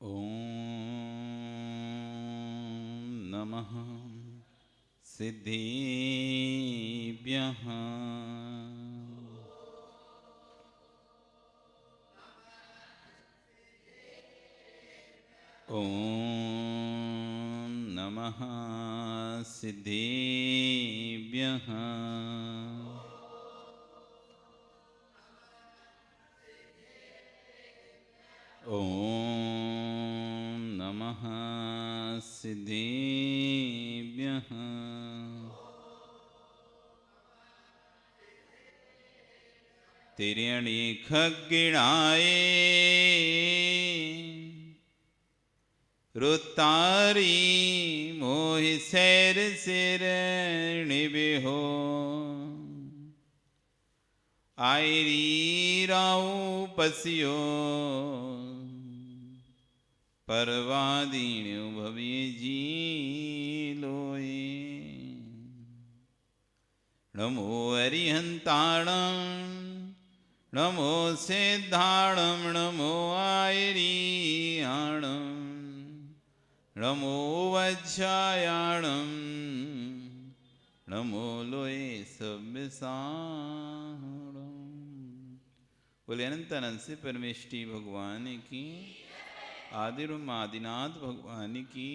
ॐ नमः सिद्धिभ्यः। ॐ नमः सिद्धिभ्यः। ॐ नमः सिद्धिभ्यः। तिर्यणि खग्गिणाय रुतारी मोहि सैर सिरणिबिहो आयरी राऊ पसियो परवादीण्यो भव्य जी लोए। नमो अरिहंताणं नमो सिद्धाणं नमो आयरीयाणं नमो वज्रायाणं नमो लोये सव्यसाणं। बोले अनंतानंद से परमेष्टि भगवान की, आदिरूप आदिनाथ भगवान की,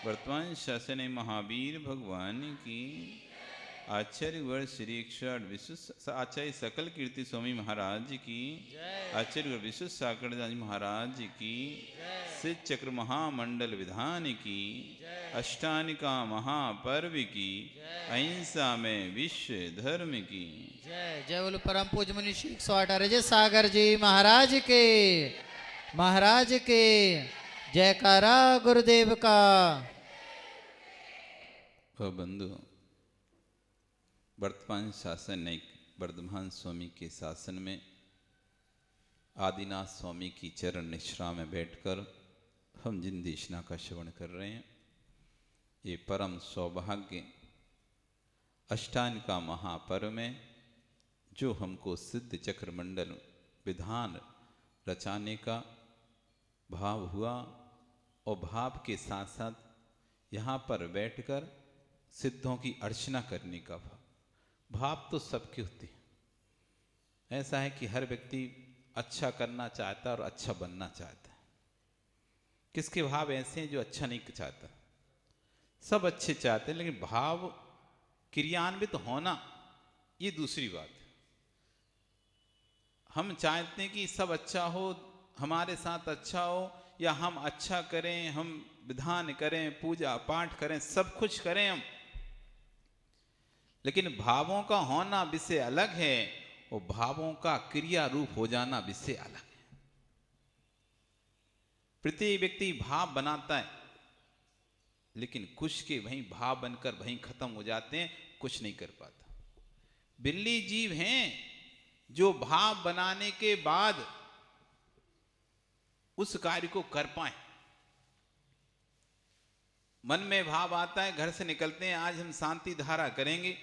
वर्तमान शासन महावीर भगवान की, आचार्य वर्ष श्री 108 आचार्य सकल कीर्ति स्वामी महाराज की, आचार्य विश्व साकर महाराज की, सिद्ध चक्र महामंडल विधान की, अष्टानिका महापर्व की, अहिंसा में विश्व धर्म की जय। जय बोलो परम पूज्य मुनि श्री 108 रजत सागर जी महाराज के, महाराज के जयकारा गुरुदेव का। बंधु, वर्तमान शासन एक वर्धमान स्वामी के शासन में आदिनाथ स्वामी की चरण निश्रा में बैठकर हम जिन देशना का श्रवण कर रहे हैं, ये परम सौभाग्य अष्टांग का महापर्व में जो हमको सिद्ध चक्र मंडल विधान रचाने का भाव हुआ और भाव के साथ साथ यहाँ पर बैठकर सिद्धों की अर्चना करने का भाव तो सबके होते हैं। ऐसा है कि हर व्यक्ति अच्छा करना चाहता है और अच्छा बनना चाहता है। किसके भाव ऐसे हैं जो अच्छा नहीं चाहता, सब अच्छे चाहते हैं, लेकिन भाव क्रियान्वित होना ये दूसरी बात है। हम चाहते हैं कि सब अच्छा हो, हमारे साथ अच्छा हो, या हम अच्छा करें, हम विधान करें, पूजा पाठ करें, सब कुछ करें हम, लेकिन भावों का होना विषय अलग है और भावों का क्रिया रूप हो जाना विषय अलग है। प्रत्येक व्यक्ति भाव बनाता है, लेकिन कुछ के वहीं भाव बनकर वहीं खत्म हो जाते हैं, कुछ नहीं कर पाता। बिल्ली जीव हैं जो भाव बनाने के बाद उस कार्य को कर पाए। मन में भाव आता है, घर से निकलते हैं, आज हम शांति धारा करेंगे,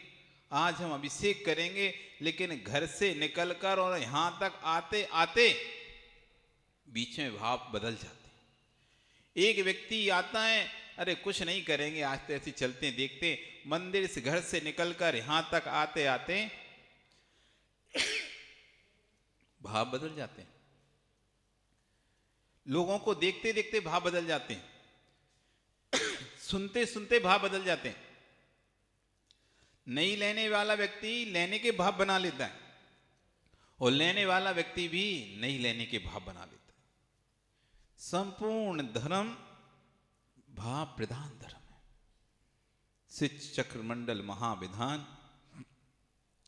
आज हम अभिषेक करेंगे, लेकिन घर से निकलकर और यहां तक आते आते बीच में भाव बदल जाते हैं। एक व्यक्ति आता है, अरे कुछ नहीं करेंगे, आज तो ऐसे चलते हैं, देखते हैं, मंदिर से घर से निकलकर यहां तक आते आते भाव बदल जाते हैं। लोगों को देखते देखते भाव बदल जाते हैं, सुनते सुनते भाव बदल जाते हैं। नहीं लेने वाला व्यक्ति लेने के भाव बना लेता है और लेने वाला व्यक्ति भी नहीं लेने के भाव बना लेता है। संपूर्ण धर्म भाव प्रधान धर्म है। सिद्ध चक्र मंडल महाविधान,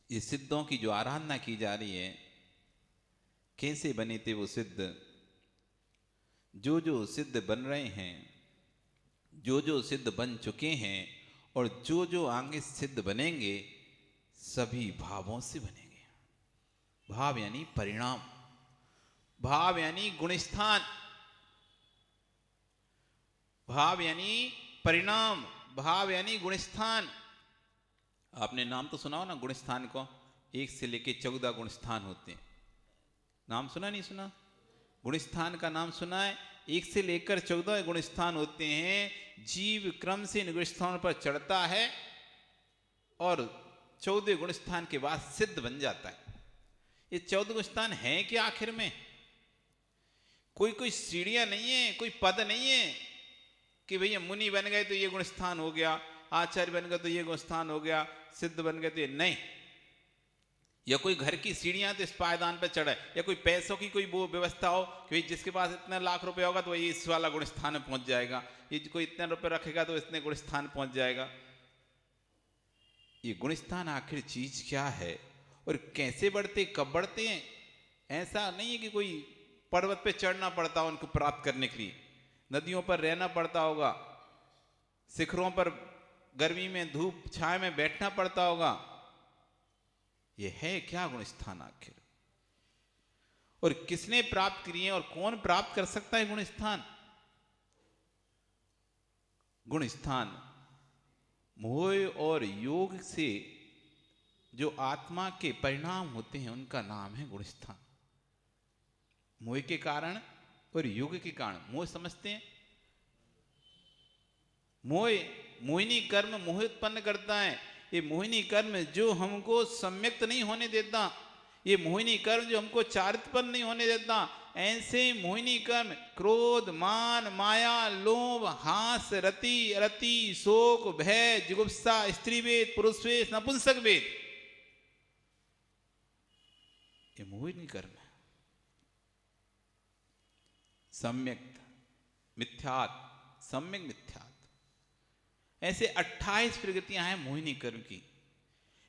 ये सिद्धों की जो आराधना की जा रही है, कैसे बने थे वो सिद्ध, जो सिद्ध बन रहे हैं, जो सिद्ध बन चुके हैं और जो आगे सिद्ध बनेंगे, सभी भावों से बनेंगे। भाव यानी परिणाम, भाव यानी गुणस्थान, भाव यानी परिणाम, भाव यानी गुणस्थान। आपने नाम तो सुना हो ना गुणस्थान को, 1 से लेके 14 गुणस्थान होते हैं। नाम सुना नहीं सुना? गुणस्थान का नाम सुना है? 1 से लेकर 14 गुण स्थान होते हैं। जीव क्रम से इन गुण स्थानों पर चढ़ता है और 14 गुण स्थान के बाद सिद्ध बन जाता है। ये 14 गुण स्थान है क्या आखिर में? कोई सीढ़ियां नहीं है, कोई पद नहीं है कि भैया मुनि बन गए तो ये गुण स्थान हो गया, आचार्य बन गए तो ये गुण स्थान हो गया, सिद्ध बन गए तो ये नहीं। या कोई घर की सीढ़ियां तो इस पायदान पर चढ़े, या कोई पैसों की कोई वो व्यवस्था हो कि जिसके पास इतना लाख रुपए होगा तो ये इस वाला गुण स्थान में पहुंच जाएगा, ये कोई इतने रुपए रखेगा तो इतने गुण स्थान पहुंच जाएगा। ये गुण स्थान आखिर चीज क्या है और कैसे बढ़ते, कब बढ़ते हैं? ऐसा नहीं है कि कोई पर्वत पे चढ़ना पड़ता हो उनको प्राप्त करने के लिए, नदियों पर रहना पड़ता होगा, शिखरों पर गर्मी में धूप छाया में बैठना पड़ता होगा। यह है क्या गुण स्थान आखिर? और किसने प्राप्त किए और कौन प्राप्त कर सकता है गुण स्थान? गुण स्थान मोह और योग से जो आत्मा के परिणाम होते हैं उनका नाम है गुण स्थान। मोह के कारण और योग के कारण। मोह समझते हैं, मोहिनी कर्म मोह उत्पन्न करता है। ये मोहिनी कर्म जो हमको सम्यक्त नहीं होने देता, ये मोहिनी कर्म जो हमको चारित्रपन नहीं होने देता, ऐसे मोहिनी कर्म क्रोध, मान, माया, लोभ, हास, रति, शोक, भय, जुगुप्सा, स्त्री वेद, पुरुष वेद, नपुंसक वेद, ये मोहिनी कर्म है। सम्यक मिथ्यात, सम्यक मिथ्यात, ऐसे 28 प्रगतियां हैं मोहिनी कर्म की।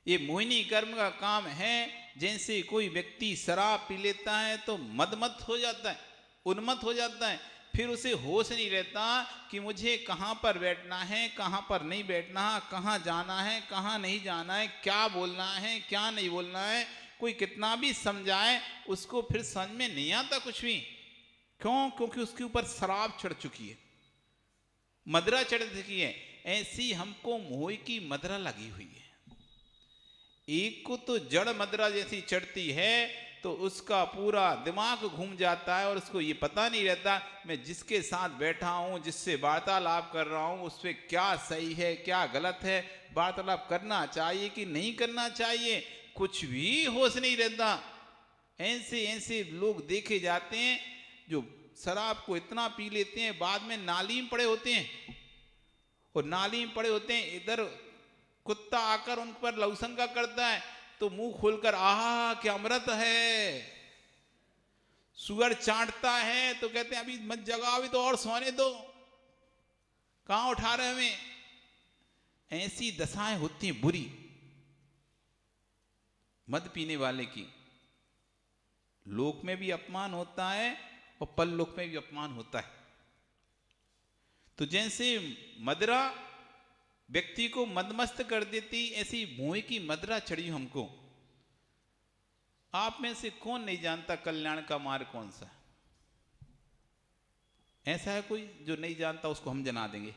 ये मोहिनी कर्म का काम है, जैसे कोई व्यक्ति शराब पी लेता है तो मदमत हो जाता है, उन्मत्त हो जाता है, फिर उसे होश नहीं रहता कि मुझे कहाँ पर बैठना है, कहाँ पर नहीं बैठना, कहाँ जाना है, कहाँ नहीं जाना है, क्या बोलना है, क्या नहीं बोलना है। कोई कितना भी समझाए उसको फिर समझ में नहीं आता कुछ भी। क्यों? क्योंकि उसके ऊपर शराब चढ़ चुकी है, मदरा चढ़ चुकी है। ऐसी हमको मोह की मदरा लगी हुई है। एक को तो जड़ मदरा जैसी चढ़ती है तो उसका पूरा दिमाग घूम जाता है और उसको ये पता नहीं रहता मैं जिसके साथ बैठा हूँ, जिससे वार्तालाप कर रहा हूँ, उस पर क्या सही है क्या गलत है, वार्तालाप करना चाहिए कि नहीं करना चाहिए, कुछ भी होश नहीं रहता। ऐसे ऐसे लोग देखे जाते हैं जो शराब को इतना पी लेते हैं, बाद में नाली में पड़े होते हैं, और नाली में पड़े होते हैं, इधर कुत्ता आकर उन पर लौसंगा करता है तो मुंह खोलकर आहा क्या अमृत है। सुअर चाटता है तो कहते हैं अभी मत जगाओ, अभी तो और सोने दो, कहां उठा रहे हमें। ऐसी दशाएं होती हैं बुरी मद पीने वाले की। लोक में भी अपमान होता है और परलोक में भी अपमान होता है। तो जैसे मदरा व्यक्ति को मदमस्त कर देती, ऐसी मोह की मदरा चढ़ी हमको। आप में से कौन नहीं जानता कल्याण का मार्ग कौन सा है? ऐसा है कोई जो नहीं जानता? उसको हम जना देंगे।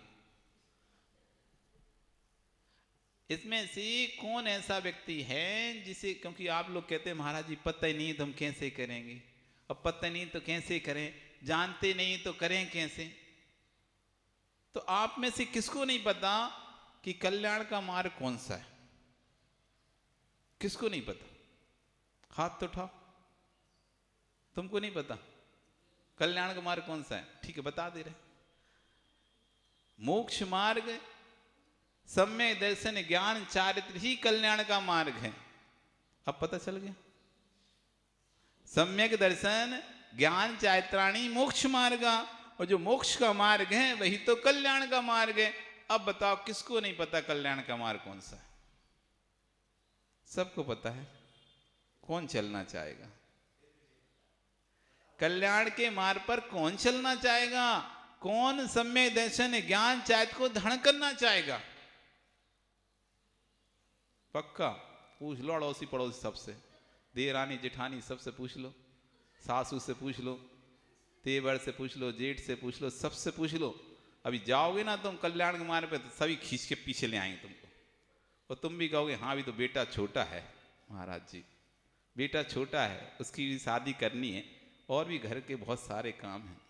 इसमें से कौन ऐसा व्यक्ति है जिसे, क्योंकि आप लोग कहते हैं महाराज जी पता ही नहीं तो हम कैसे करेंगे, अब पता नहीं तो कैसे करें, जानते नहीं तो करें कैसे। तो आप में से किसको नहीं पता कि कल्याण का मार्ग कौन सा है? किसको नहीं पता? हाथ तो उठाओ। तुमको नहीं पता कल्याण का मार्ग कौन सा है? ठीक है, बता दे रहे। मोक्ष मार्ग, सम्यक दर्शन, ज्ञान, चारित्र ही कल्याण का मार्ग है। अब पता चल गया। सम्यक दर्शन, ज्ञान, चारित्राणी मोक्ष मार्ग, और जो मोक्ष का मार्ग है वही तो कल्याण का मार्ग है। अब बताओ किसको नहीं पता कल्याण का मार्ग कौन सा है? सबको पता है। कौन चलना चाहेगा कल्याण के मार्ग पर? कौन चलना चाहेगा? कौन सम्यक दर्शन, ज्ञान, चारित्र को धारण करना चाहेगा? पक्का पूछ लो, अड़ोसी पड़ोसी सबसे, देरानी जेठानी सबसे पूछ लो, सासू से पूछ लो, तेवर से पूछ लो, जेठ से पूछ लो, सबसे पूछ लो। अभी जाओगे ना तुम कल्याण के मार्ग पे तो सभी खींच के पीछे ले आएंगे तुमको, और तुम भी कहोगे हाँ अभी तो बेटा छोटा है महाराज जी, बेटा छोटा है, उसकी भी शादी करनी है, और भी घर के बहुत सारे काम हैं।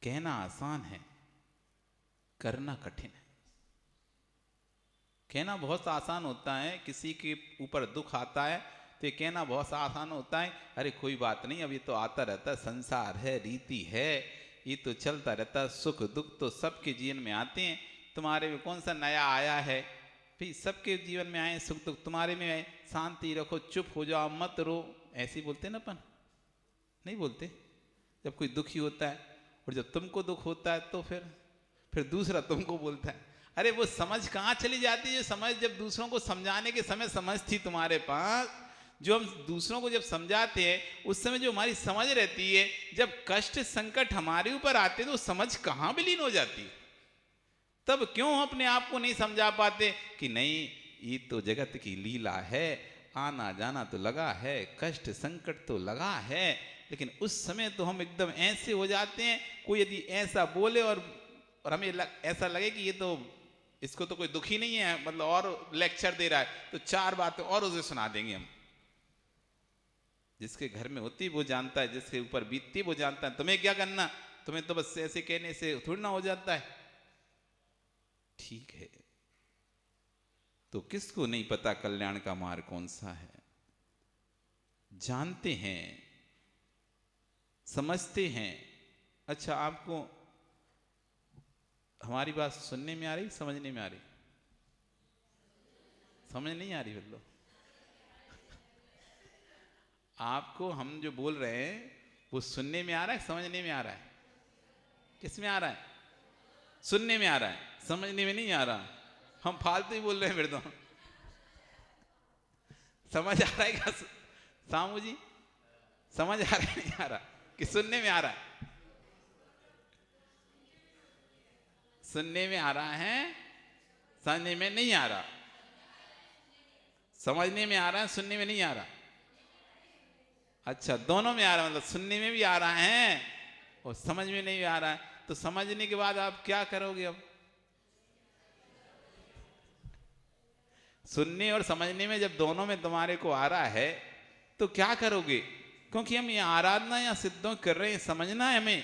कहना आसान है, करना कठिन है। कहना बहुत आसान होता है, किसी के ऊपर दुख आता है तो ये कहना बहुत आसान होता है, अरे कोई बात नहीं, अब ये तो आता रहता है, संसार है, रीति है, ये तो चलता रहता है, सुख दुख तो सबके जीवन में आते हैं, तुम्हारे में कौन सा नया आया है, फिर सबके जीवन में आए सुख दुख, तुम्हारे में आए, शांति रखो, चुप हो जाओ, मत रो, ऐसे ही बोलते ना अपन, नहीं बोलते? जब कोई दुखी होता है और जब तुमको दुख होता है तो फिर दूसरा तुमको बोलता है। अरे वो समझ कहाँ चली जाती है? जो समझ जब दूसरों को समझाने के समय समझ थी तुम्हारे पास, जो हम दूसरों को जब समझाते हैं उस समय जो हमारी समझ रहती है, जब कष्ट संकट हमारे ऊपर आते हैं तो समझ कहाँ विलीन हो जाती है। तब क्यों अपने आप को नहीं समझा पाते कि नहीं, ये तो जगत की लीला है, आना जाना तो लगा है, कष्ट संकट तो लगा है, लेकिन उस समय तो हम एकदम ऐसे हो जाते हैं, कोई यदि ऐसा बोले और हमें ऐसा लगे कि ये तो, इसको तो कोई दुखी नहीं है, मतलब और लेक्चर दे रहा है, तो चार बातें और उसे सुना देंगे हम। जिसके घर में होती वो जानता है, जिसके ऊपर बीतती वो जानता है। तुम्हें क्या करना, तुम्हें तो बस ऐसे कहने से थोड़ी ना हो जाता है। ठीक है, तो किसको नहीं पता कल्याण का मार्ग कौन सा है? जानते हैं, समझते हैं। अच्छा, आपको हमारी बात सुनने में आ रही, समझने में आ रही? समझ नहीं आ रही बोलो। आपको हम जो बोल रहे हैं वो सुनने में आ रहा है, समझने में आ रहा है? किस में आ रहा है? सुनने में आ रहा है, समझने में नहीं आ रहा। हम फालतू ही बोल रहे हैं फिर तो। समझ आ रहा है क्या सामू जी? समझ आ रहा है नहीं आ रहा कि सुनने में आ रहा है? सुनने में आ रहा है, समझने में नहीं आ रहा। समझने में आ रहा है, सुनने में नहीं आ रहा। अच्छा, दोनों में आ रहा है, मतलब सुनने में भी आ रहा है और समझ में नहीं आ रहा है। तो समझने के बाद आप क्या करोगे? अब सुनने और समझने में जब दोनों में तुम्हारे को आ रहा है तो क्या करोगे? क्योंकि हम ये आराधना या सिद्धों कर रहे हैं, समझना है हमें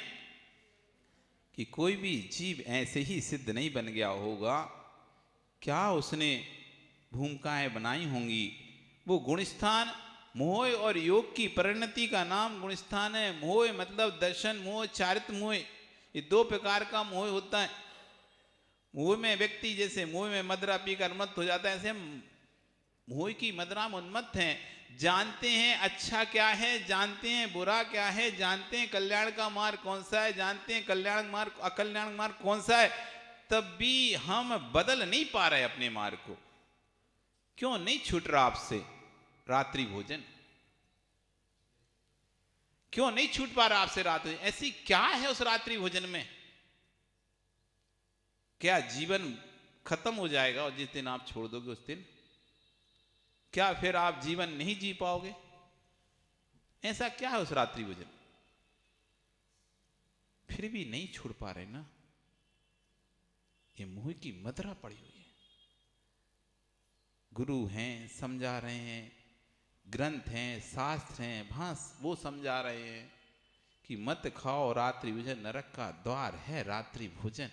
कि कोई भी जीव ऐसे ही सिद्ध नहीं बन गया होगा। क्या उसने भूमिकाएं बनाई होंगी। वो गुणस्थान, मोह और योग की परिणति का नाम गुणस्थान है। मोह मतलब दर्शन मोह, चारित्र मोह, ये दो प्रकार का मोह होता है। मोह में व्यक्ति जैसे मोह में मदिरा पीकर उन्मत्त हो जाता है, ऐसे हम मोह की मदिरा में उन्मत्त हैं। जानते हैं अच्छा क्या है, जानते हैं बुरा क्या है, जानते हैं कल्याण का मार्ग कौन सा है, जानते हैं कल्याण मार्ग अकल्याण मार्ग कौन सा है, तब भी हम बदल नहीं पा रहे अपने मार्ग को। क्यों नहीं छूट रहा आपसे रात्रि भोजन? क्यों नहीं छूट पा रहा आपसे रात्रि? ऐसी क्या है उस रात्रि भोजन में? क्या जीवन खत्म हो जाएगा और जिस दिन आप छोड़ दोगे उस दिन? क्या फिर आप जीवन नहीं जी पाओगे? ऐसा क्या है उस रात्रि भोजन? फिर भी नहीं छोड़ पा रहे ना, ये मोह की मदिरा पड़ी हुई है। गुरु हैं समझा रहे हैं, ग्रंथ हैं, शास्त्र हैं, भास वो समझा रहे हैं कि मत खाओ रात्रि भोजन, नरक का द्वार है रात्रि भोजन।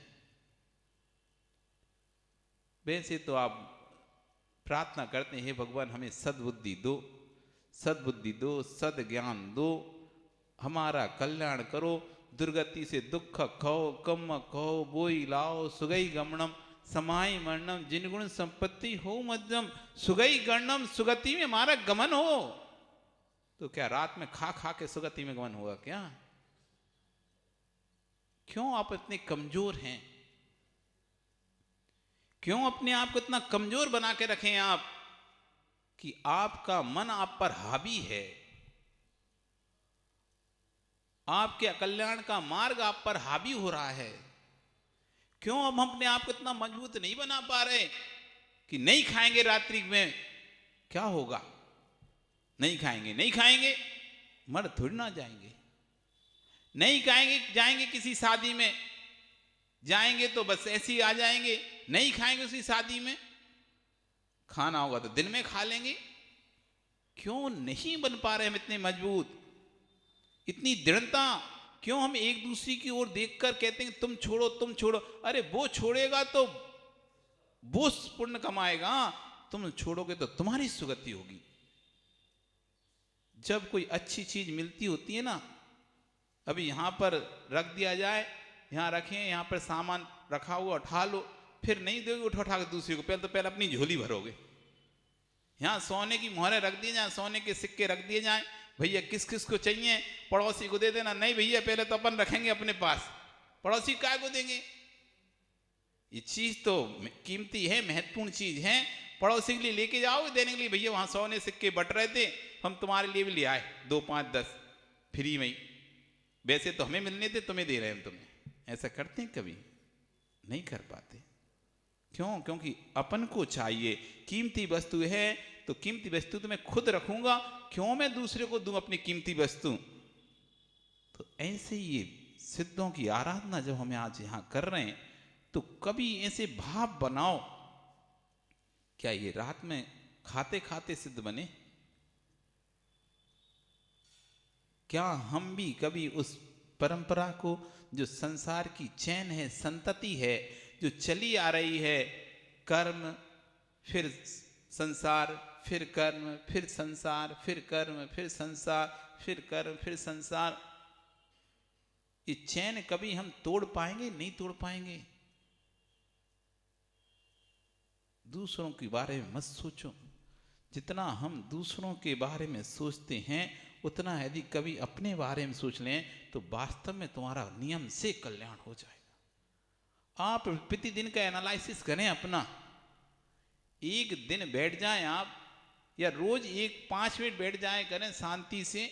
वैसे तो आप प्रार्थना करते हैं, हे भगवान हमें सद्बुद्धि दो, सद्बुद्धि दो, सद ज्ञान दो, हमारा कल्याण करो, दुर्गति से दुख खो, कम खो, बोई लाओ, सुगई गमनम समाई मरणम, जिन गुण संपत्ति हो मध्यम, सुगई गणनम, सुगति में हमारा गमन हो। तो क्या रात में खा खा के सुगति में गमन होगा क्या? क्यों आप इतने कमजोर हैं? क्यों अपने आप को इतना कमजोर बना के रखें आप कि आपका मन आप पर हावी है, आपके कल्याण का मार्ग आप पर हावी हो रहा है? क्यों हम अपने आप को इतना मजबूत नहीं बना पा रहे कि नहीं खाएंगे रात्रि में क्या होगा? नहीं खाएंगे, नहीं खाएंगे मर थोड़ी ना जाएंगे। नहीं खाएंगे, जाएंगे किसी शादी में, जाएंगे तो बस ऐसे ही आ जाएंगे। नहीं खाएंगे उसी शादी में, खाना होगा तो दिन में खा लेंगे। क्यों नहीं बन पा रहे हम इतने मजबूत? इतनी दृढ़ता क्यों हम एक दूसरे की ओर देखकर कहते हैं तुम छोड़ो तुम छोड़ो? अरे वो छोड़ेगा तो वो पुण्य कमाएगा, तुम छोड़ोगे तो तुम्हारी सुगति होगी। जब कोई अच्छी चीज मिलती होती है ना, अभी यहां पर रख दिया जाए, यहां रखें, यहां पर सामान रखा हुआ उठा लो, फिर नहीं दोगे उठा उठा के दूसरे को, पहले तो पहले अपनी झोली भरोगे। यहाँ सोने की मोहरें रख दी जाए, सोने के सिक्के रख दिए जाए, भैया किस किस को चाहिए, पड़ोसी को दे देना। नहीं भैया पहले तो अपन रखेंगे अपने पास, पड़ोसी काय को देंगे? ये चीज तो कीमती है, महत्वपूर्ण चीज है, पड़ोसी के लिए लेके जाओ देने के लिए। भैया वहां सोने सिक्के बट रहे थे, हम तुम्हारे लिए भी ले आए 2 5 10 फ्री में ही, वैसे तो हमें मिलने थे, तुम्हें दे रहे हैं तुम्हें। ऐसा करते हैं? कभी नहीं कर पाते। क्यों? क्योंकि अपन को चाहिए, कीमती वस्तु है तो कीमती वस्तु तो मैं खुद रखूंगा, क्यों मैं दूसरे को दूं अपनी कीमती वस्तु? तो ऐसे ये सिद्धों की आराधना जब हमें आज यहां कर रहे हैं, तो कभी ऐसे भाव बनाओ, क्या ये रात में खाते खाते सिद्ध बने? क्या हम भी कभी उस परंपरा को, जो संसार की चैन है, संतति है, जो चली आ रही है, कर्म फिर संसार फिर कर्म फिर संसार फिर कर्म फिर संसार फिर कर्म फिर संसार, ये चैन कभी हम तोड़ पाएंगे? नहीं तोड़ पाएंगे। दूसरों के बारे में मत सोचो। जितना हम दूसरों के बारे में सोचते हैं, उतना यदि कभी अपने बारे में सोच लें तो वास्तव में तुम्हारा नियम से कल्याण हो जाएगा। आप प्रतिदिन का एनालिसिस करें अपना, एक दिन बैठ जाएं आप, या रोज एक 5 मिनट बैठ जाएं करें शांति से,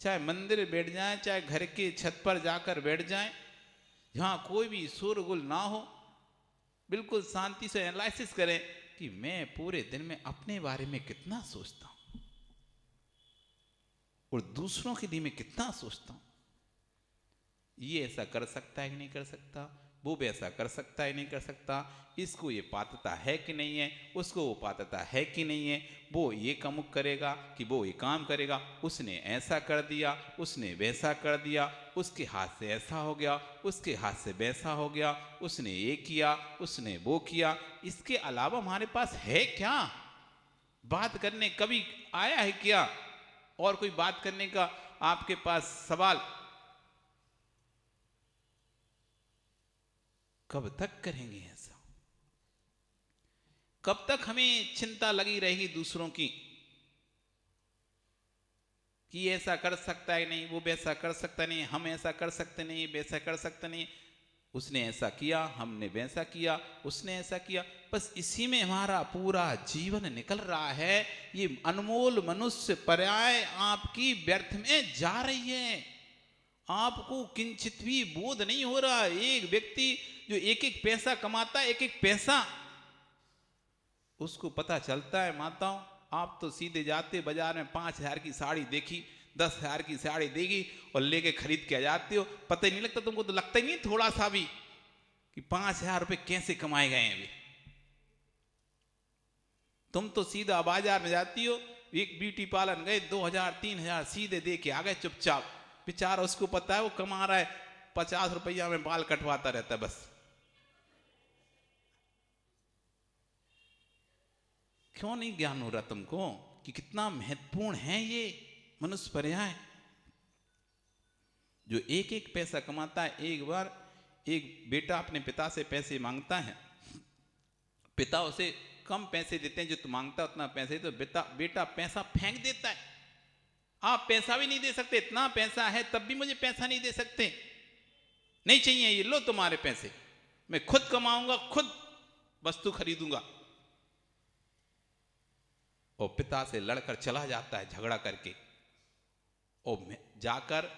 चाहे मंदिर बैठ जाएं, चाहे घर के छत पर जाकर बैठ जाएं, जहां कोई भी शोरगुल ना हो, बिल्कुल शांति से एनालिसिस करें कि मैं पूरे दिन में अपने बारे में कितना सोचता हूं और दूसरों के लिए मैं कितना सोचता हूं। ये ऐसा कर सकता है कि नहीं कर सकता, वो भी ऐसा कर सकता है नहीं कर सकता, इसको ये पात्रता है कि नहीं है, उसको वो पात्रता है कि नहीं है, वो ये कमुक करेगा कि वो ये काम करेगा, उसने ऐसा कर दिया, उसने वैसा कर दिया, उसके हाथ से ऐसा हो गया, उसके हाथ से वैसा हो गया, उसने ये किया, उसने वो किया। इसके अलावा हमारे पास है क्या बात करने? कभी आया है क्या और कोई बात करने का आपके पास सवाल? कब तक करेंगे ऐसा? कब तक हमें चिंता लगी रहेगी दूसरों की कि ऐसा कर सकता है नहीं, वो वैसा कर सकता नहीं, हम ऐसा कर सकते नहीं, वैसा कर सकते नहीं, उसने ऐसा किया, हमने वैसा किया, उसने ऐसा किया। बस इसी में हमारा पूरा जीवन निकल रहा है। ये अनमोल मनुष्य पर्याय आपकी व्यर्थ में जा रही है। आपको किंचित भी बोध नहीं हो रहा। एक व्यक्ति जो एक एक पैसा कमाता है, एक एक पैसा, उसको पता चलता है। माताओं, आप तो सीधे जाते बाजार में 5,000 की साड़ी देखी, 10,000 की साड़ी देखी और लेके खरीद के आ जाते हो, पता ही नहीं लगता तुमको, तो लगता ही नहीं थोड़ा सा भी कि 5,000 रुपए कैसे कमाए गए हैं अभी। तुम तो सीधा बाजार में जाती हो, एक ब्यूटी पार्लर गए, 2,000 3,000 सीधे दे के आ गए चुपचाप। बेचारा उसको पता है वो कमा रहा है 50 रुपया में बाल कटवाता रहता है बस। क्यों नहीं ज्ञान हो रहा तुमको कि कितना महत्वपूर्ण है ये मनुष्य पर्याय? जो एक एक पैसा कमाता है, एक बार एक बेटा अपने पिता से पैसे मांगता है, पिता उसे कम पैसे देते हैं जो तू मांगता उतना पैसे, तो बेटा पैसा फेंक देता है। आप पैसा भी नहीं दे सकते, इतना पैसा है तब भी मुझे पैसा नहीं दे सकते, नहीं चाहिए, ये लो तुम्हारे पैसे, मैं खुद कमाऊंगा, खुद वस्तु खरीदूंगा। और पिता से लड़कर चला जाता है झगड़ा करके, और जाकर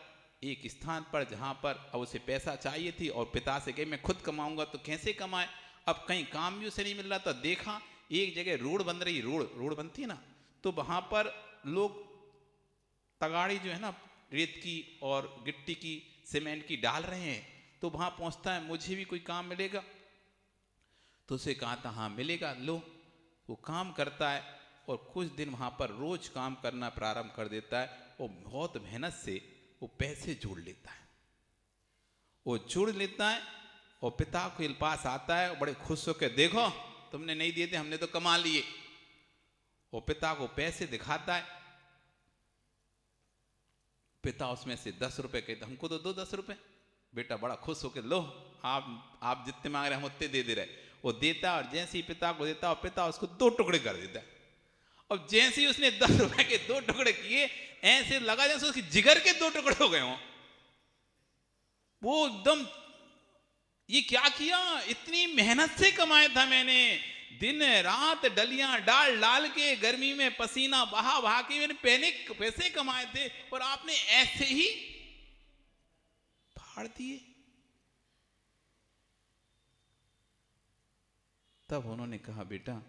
एक स्थान पर जहां पर अब उसे पैसा चाहिए थी और पिता से कहे मैं खुद कमाऊंगा, तो कैसे कमाए? अब कहीं काम भी उसे नहीं मिल रहा था। देखा एक जगह रोड बन रही, रोड बनती है ना, तो वहां पर लोग तगाड़ी जो है ना रेत की और गिट्टी की सीमेंट की डाल रहे हैं। तो वहां पहुंचता है, मुझे भी कोई काम मिलेगा? तो उसे कहा था हाँ मिलेगा, लो। वो काम करता है और कुछ दिन वहां पर रोज काम करना प्रारंभ कर देता है और बहुत मेहनत से वो पैसे जोड़ लेता है। वो चूड़ लेता है और पिता के पास आता है, बड़े खुश होकर, देखो तुमने नहीं दिए थे, हमने तो कमा लिए। वो पिता को पैसे दिखाता है, पिता उसमें से 10 रुपए कहते, हमको तो दो 10 रुपए। बेटा बड़ा खुश होकर, लो आप जितने मांग रहे हम उतने दे रहे। वो देता, और जैसे ही पिता को देता, और पिता उसको 2 टुकड़े कर देता है। और जैसे ही उसने 10 रुपए के 2 टुकड़े किए, ऐसे लगा जैसे उसकी जिगर के 2 टुकड़े हो गए हों। वो एकदम, ये क्या किया, इतनी मेहनत से कमाया था मैंने, दिन रात डलियां डाल डाल के, गर्मी में पसीना बहा बहा के मैंने पैसे कमाए थे, और आपने ऐसे ही फाड़ दिए। तब उन्होंने कहा, बेटा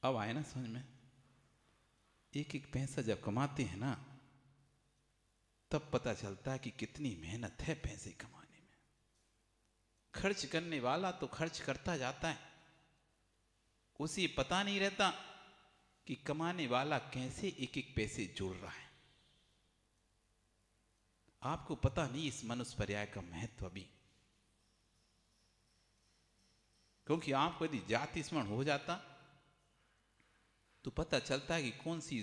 अब आए ना समझ में, एक एक पैसा जब कमाते हैं ना, तब पता चलता है कि कितनी मेहनत है पैसे कमाने में। खर्च करने वाला तो खर्च करता जाता है, उसे पता नहीं रहता कि कमाने वाला कैसे एक एक पैसे जोड़ रहा है। आपको पता नहीं इस मनुष्य पर्याय का महत्व भी, क्योंकि आपको यदि जाति स्मरण हो जाता तो पता चलता है कि कौन सी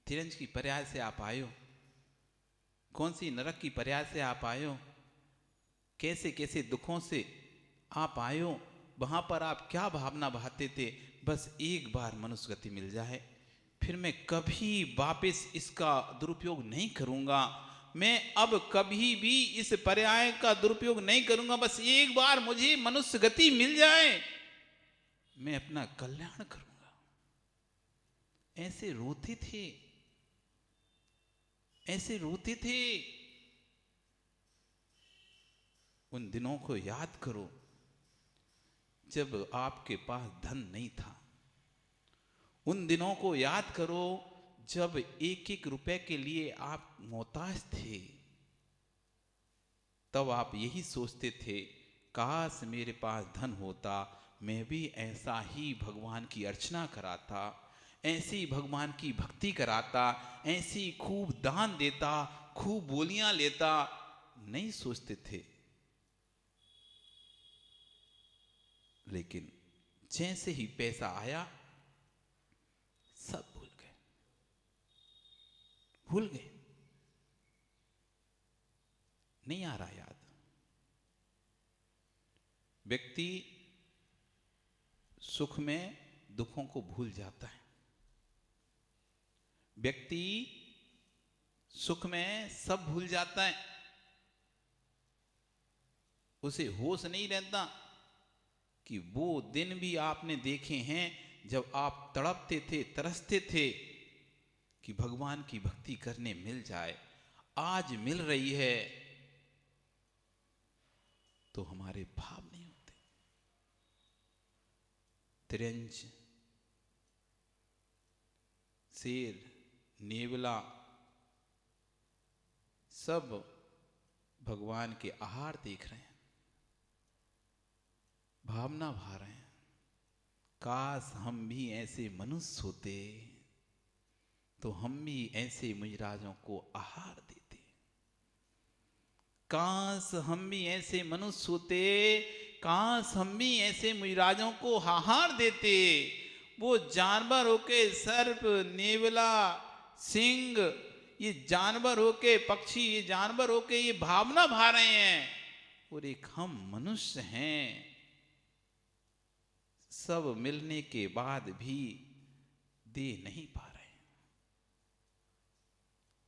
तिरंज की पर्याय से आप आए हो, कौन सी नरक की पर्याय से आप आए हो, कैसे कैसे दुखों से आप आए हो, वहां पर आप क्या भावना बहाते थे। बस एक बार मनुष्य गति मिल जाए, फिर मैं कभी वापस इसका दुरुपयोग नहीं करूंगा, मैं अब कभी भी इस पर्याय का दुरुपयोग नहीं करूंगा। बस एक बार मुझे मनुष्य गति मिल जाए, मैं अपना कल्याण करूंगा। ऐसे रोते थे, ऐसे रोते थे। उन दिनों को याद करो जब आपके पास धन नहीं था। उन दिनों को याद करो जब एक एक रुपए के लिए आप मोहताज थे। तब आप यही सोचते थे, काश मेरे पास धन होता, मैं भी ऐसा ही भगवान की अर्चना कराता, ऐसे ही भगवान की भक्ति कराता, ऐसे ही खूब दान देता, खूब बोलियां लेता। नहीं सोचते थे। लेकिन जैसे ही पैसा आया, सब भूल गए, भूल गए, नहीं आ रहा याद। व्यक्ति सुख में दुखों को भूल जाता है, व्यक्ति सुख में सब भूल जाता है, उसे होश नहीं रहता कि वो दिन भी आपने देखे हैं जब आप तड़पते थे, तरसते थे कि भगवान की भक्ति करने मिल जाए। आज मिल रही है तो हमारे भाव नहीं होते। तिरंज, शेर, नेवला सब भगवान के आहार देख रहे हैं, भावना भा रहे हैं। काश हम भी ऐसे मनुष्य होते तो हम भी ऐसे मुजराजों को आहार देते। काश हम भी ऐसे मनुष्य होते, काश हम भी ऐसे मुजराजों को आहार देते। वो जानवर होके सर्प, नेवला, सिंह, ये जानवर होके पक्षी, ये जानवर होके ये भावना भा रहे हैं, और एक हम मनुष्य हैं। सब मिलने के बाद भी दे नहीं पा रहे।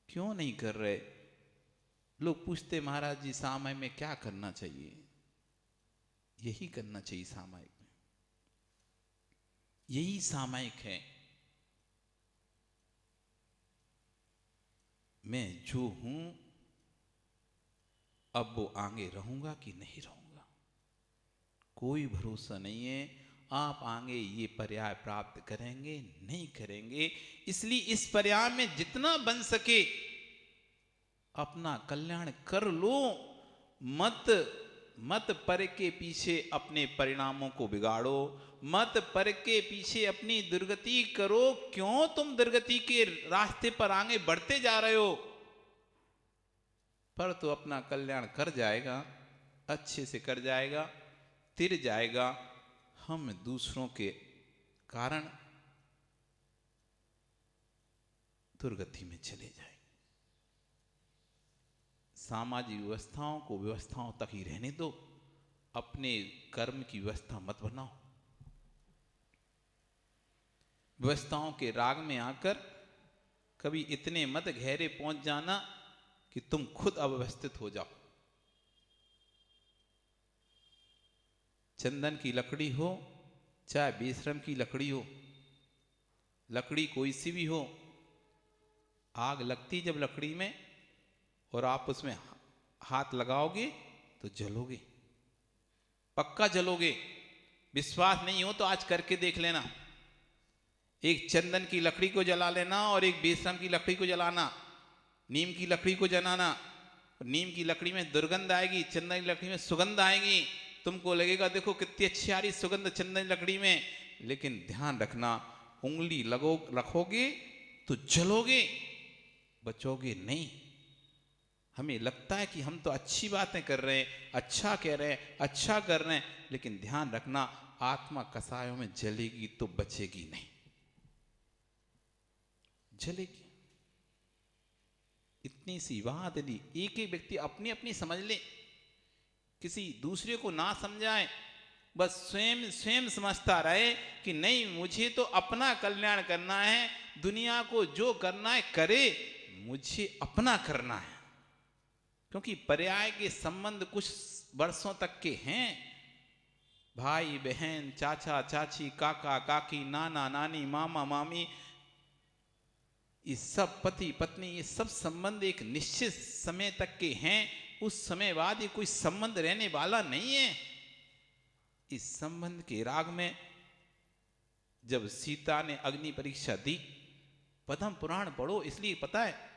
क्यों नहीं कर रहे? लोग पूछते, महाराज जी सामायिक में क्या करना चाहिए? यही करना चाहिए सामायिक में, यही सामायिक है। मैं जो हूं अब वो आगे रहूंगा कि नहीं रहूंगा, कोई भरोसा नहीं है। आप आगे ये पर्याय प्राप्त करेंगे नहीं करेंगे, इसलिए इस पर्याय में जितना बन सके अपना कल्याण कर लो। मत पर के पीछे अपने परिणामों को बिगाड़ो, मत पर के पीछे अपनी दुर्गति करो। क्यों तुम दुर्गति के रास्ते पर आगे बढ़ते जा रहे हो? पर तो अपना कल्याण कर जाएगा, अच्छे से कर जाएगा, तिर जाएगा, हम दूसरों के कारण दुर्गति में चले जाएंगे। सामाजिक व्यवस्थाओं को व्यवस्थाओं तक ही रहने दो, अपने कर्म की व्यवस्था मत बनाओ। व्यवस्थाओं के राग में आकर कभी इतने मत गहरे पहुंच जाना कि तुम खुद अव्यवस्थित हो जाओ। चंदन की लकड़ी हो चाहे बेशरम की लकड़ी हो, लकड़ी कोई सी भी हो, आग लगती जब लकड़ी में और आप उसमें हाथ लगाओगे तो जलोगे, पक्का जलोगे। विश्वास नहीं हो तो आज करके देख लेना। एक चंदन की लकड़ी को जला लेना और एक बेशरम की लकड़ी को जलाना, नीम की लकड़ी को जलाना। नीम की लकड़ी में दुर्गंध आएगी, चंदन की लकड़ी में सुगंध आएगी। तुमको लगेगा देखो कितनी अच्छी आ रही सुगंध चंदन की लकड़ी में, लेकिन ध्यान रखना उंगली रखोगे तो जलोगे, बचोगे नहीं। हमें लगता है कि हम तो अच्छी बातें कर रहे हैं, अच्छा कह रहे हैं, अच्छा कर रहे हैं, लेकिन ध्यान रखना आत्मा कसायों में जलेगी तो बचेगी नहीं, जलेगी। इतनी सी बात यदि एक एक व्यक्ति अपनी अपनी समझ ले, किसी दूसरे को ना समझाए, बस स्वयं स्वयं समझता रहे कि नहीं मुझे तो अपना कल्याण करना है, दुनिया को जो करना है करे, मुझे अपना करना है। क्योंकि पर्याय के संबंध कुछ वर्षों तक के हैं। भाई बहन, चाचा चाची, काका काकी, नाना नानी, मामा मामी, ये सब पति पत्नी, ये सब संबंध एक निश्चित समय तक के हैं। उस समय बाद ये कोई संबंध रहने वाला नहीं है। इस संबंध के राग में जब सीता ने अग्नि परीक्षा दी, पद्म पुराण पढ़ो, इसलिए पता है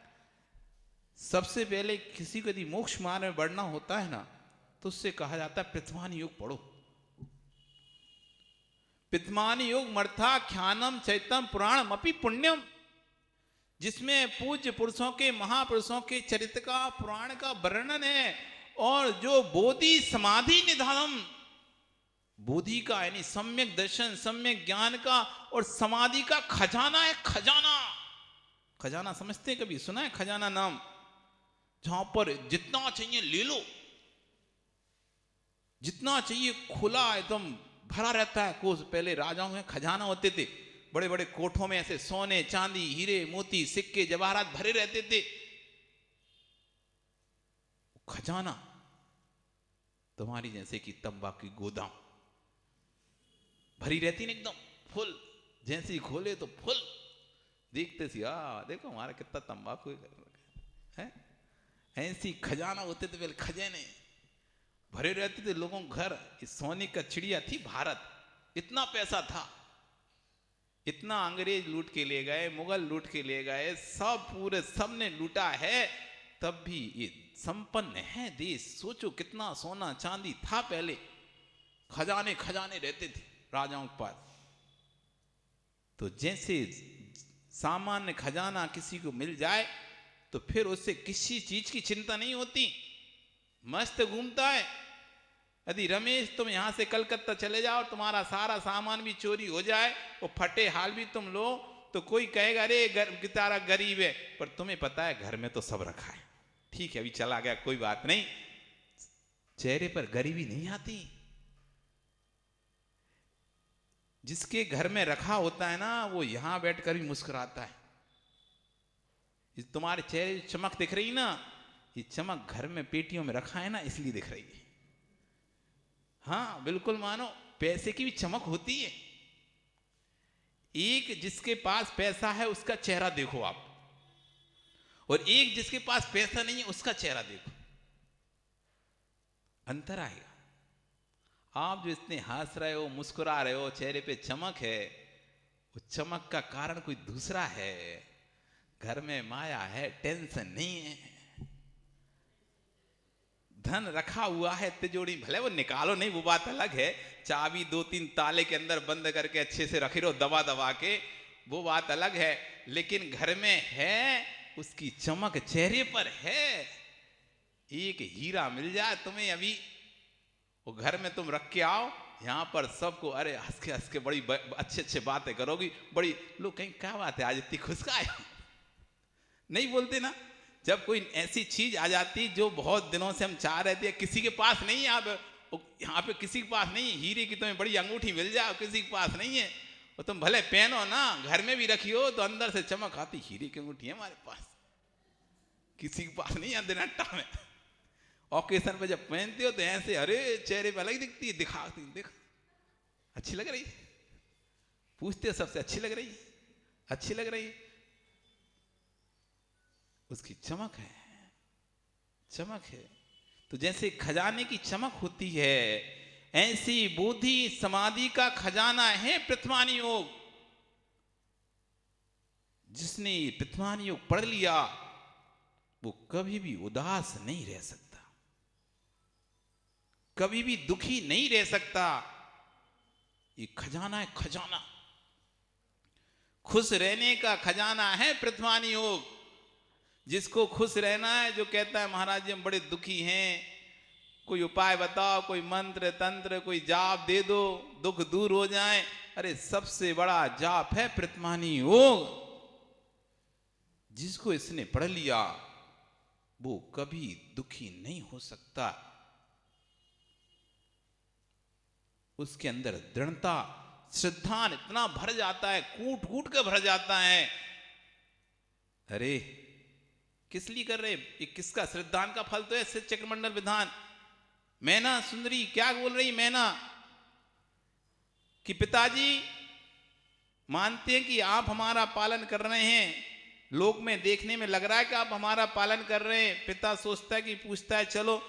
सबसे पहले किसी को यदि मोक्ष मार्ग में बढ़ना होता है ना, तो उससे कहा जाता है प्रथमान योग पढ़ो। प्रथमान योग मर्था ख्यानम चैतम पुराणम अपि पुण्यम, जिसमें पूज्य पुरुषों के, महापुरुषों के चरित्र का, पुराण का वर्णन है। और जो बोधि समाधि निधानम, बोधि का यानी सम्यक दर्शन, सम्यक ज्ञान का और समाधि का खजाना है। खजाना, खजाना समझते हैं? कभी सुना है खजाना नाम? जहां पर जितना चाहिए ले लो, जितना चाहिए खुला एकदम भरा रहता है। कोस पहले राजाओं में खजाना होते थे, बड़े बड़े कोठों में ऐसे सोने चांदी हीरे मोती सिक्के जवाहरात भरे रहते थे। खजाना तुम्हारी जैसे कि तंबाकू की गोदाम भरी रहती ना, एकदम फुल, जैसे ही खोले तो फुल, देखते सी देखो हमारा कितना तंबाकू है। ऐसी खजाना होते थे पहले, खजाने भरे रहते थे लोगों के घर। इस सोने का चिड़िया थी भारत, इतना पैसा था। इतना अंग्रेज लूट के ले गए, मुगल लूट के ले गए, सब पूरे सब ने लूटा है, तब भी ये संपन्न है देश। सोचो कितना सोना चांदी था पहले, खजाने खजाने रहते थे राजाओं के पास। तो जैसे सामान्य खजाना किसी को मिल जाए तो फिर उससे किसी चीज की चिंता नहीं होती, मस्त घूमता है। यदि रमेश तुम यहां से कलकत्ता चले जाओ, तुम्हारा सारा सामान भी चोरी हो जाए, वो फटे हाल भी तुम लो, तो कोई कहेगा अरे गितारा गरीब है, पर तुम्हें पता है घर में तो सब रखा है। ठीक है अभी चला गया कोई बात नहीं, चेहरे पर गरीबी नहीं आती। जिसके घर में रखा होता है ना, वो यहां बैठकर भी मुस्कुराता है। तुम्हारे चेहरे चमक दिख रही ना, ये चमक घर में पेटियों में रखा है ना, इसलिए दिख रही है। हाँ बिल्कुल मानो, पैसे की भी चमक होती है। एक जिसके पास पैसा है उसका चेहरा देखो आप, और एक जिसके पास पैसा नहीं है उसका चेहरा देखो, अंतर आएगा। आप जो इतने हंस रहे हो, मुस्कुरा रहे हो, चेहरे पे चमक है, वो चमक का कारण कोई दूसरा है। घर में माया है, टेंशन नहीं है, धन रखा हुआ है तिजोरी, भले वो निकालो नहीं वो बात अलग है, चाबी 2-3 ताले के अंदर बंद करके अच्छे से रखी रहो दबा दबा के, वो बात अलग है। लेकिन घर में है, उसकी चमक चेहरे पर है। एक हीरा मिल जाए तुम्हें अभी वो घर में तुम रख के आओ, यहाँ पर सबको अरे हंस के बड़ी अच्छे अच्छे बातें करोगी, बड़ी लोग कहीं क्या बात है आज इतनी खुश का आया, नहीं बोलते ना। जब कोई ऐसी चीज आ जाती जो बहुत दिनों से हम चाह रहे थे, किसी के पास नहीं है, यहाँ पे किसी के पास नहीं, हीरे की तुम्हें बड़ी अंगूठी मिल जाए, किसी के पास नहीं है, और तुम भले पहनो ना, घर में भी रखी हो तो अंदर से चमक आती, हीरे की अंगूठी है हमारे पास, किसी के पास नहीं है दिनट्टा में। ऑकेशन पे जब पहनते हो तो ऐसे अरे चेहरे पे अलग दिखती है, दिखाती देख अच्छी लग रही, पूछते हो सबसे अच्छी लग रही, अच्छी लग रही, उसकी चमक है, चमक है। तो जैसे खजाने की चमक होती है, ऐसी बोधि समाधि का खजाना है प्रथमान योग। जिसने प्रथमान योग पढ़ लिया वो कभी भी उदास नहीं रह सकता, कभी भी दुखी नहीं रह सकता। ये खजाना है, खजाना, खुश रहने का खजाना है प्रथमान योग। जिसको खुश रहना है, जो कहता है महाराज जी हम बड़े दुखी हैं, कोई उपाय बताओ, कोई मंत्र तंत्र, कोई जाप दे दो, दुख दूर हो जाए। अरे सबसे बड़ा जाप है प्रथमानी योग। जिसको इसने पढ़ लिया वो कभी दुखी नहीं हो सकता। उसके अंदर दृढ़ता, श्रद्धा इतना भर जाता है, कूट कूट कर भर जाता है। अरे किस लिए कर रहे, ये किसका श्रद्धान का फल तो है चक्रमंडल विधान। मैना सुंदरी क्या बोल रही, मैना कि पिताजी मानते हैं कि आप हमारा पालन कर रहे हैं, लोक में देखने में लग रहा है कि आप हमारा पालन कर रहे हैं। पिता सोचता है कि पूछता है, चलो